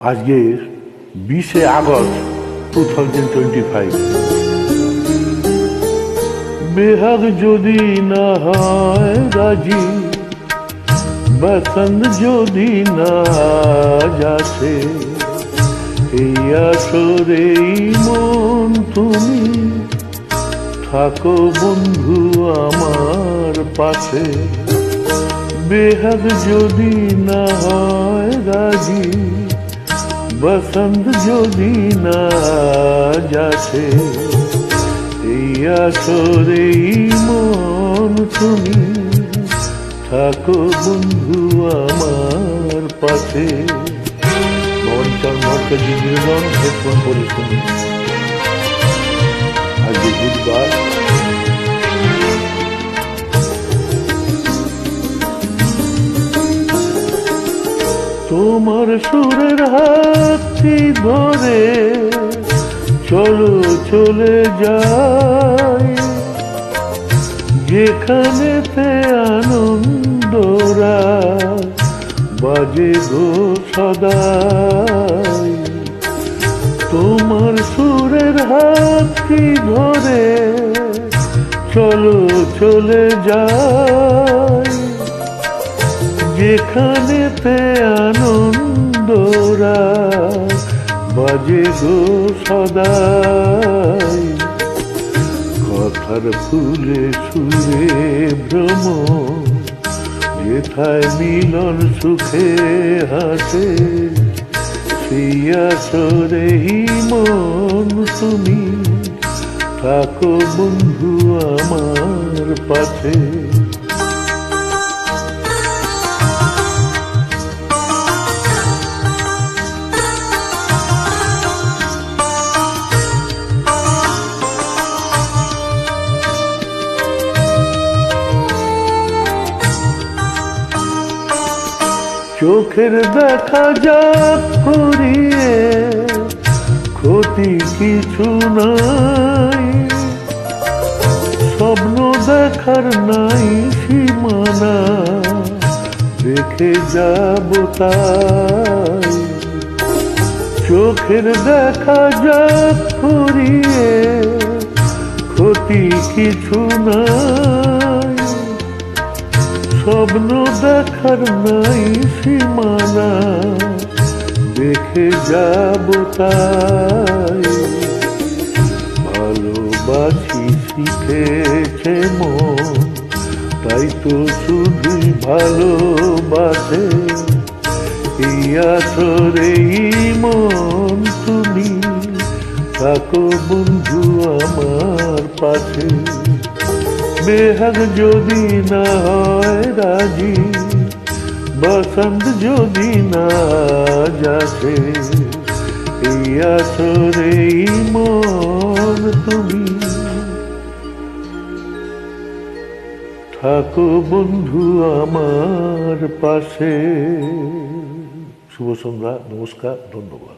আজকে 20শে আগস্ট 2025। বেহাগ যদি না হয় রাজি, বসন্ত যদি না যাচ্ছে, এই আসরে মন তুমি থাকো বন্ধু আমার পাশে। বেহাগ যদি না হয় রাজি, বসন্ত যদি না যাচ্ছে, এই আসরে মন তুমি থাকো বন্ধু আমার পাশে। মঞ্চর জিন্দিরগণ হেডফোন পরে শুনি। আজকে বুধবার, তোমার সুরের হাতটি ধরে চলো চলে যাই, যেখানেতে আনন্দরা বাজে গো সদাই। তোমার সুরের হাতটি ধরে চলো চলে যাই, যেখানেতে আনন্দরা বাজে গো সদাই। কথার ফুলে সুরে ভ্রম, যেথায় মিলন সুখে হাসে, সেই আসরেই মন তুমি থাকো বন্ধু আমার পাশে। চোখের দেখা যাক করিয়ে ক্ষতি কিছু নাই, স্বপ্ন দেখার নাই সীমানা, দেখে যাব তাই। চোখের দেখা যাক করিয়ে ক্ষতি কিছু নাই, স্বপ্ন দেখার নাই সীমানা, দেখে যাব তাই। ভালোবাসি শিখেছে মন, তাই তো শুধুই ভালোবাসে, এই আসরেই মন তুমি থাকো বন্ধু আমার পাশে। বেহাগ যদি না হয় রাজি, বসন্ত যদি না যাচ্ছে, এই আসরেই মন তুমি থাকো বন্ধু আমার পাশে। শুভ সন্ধ্যা, নমস্কার, ধন্যবাদ।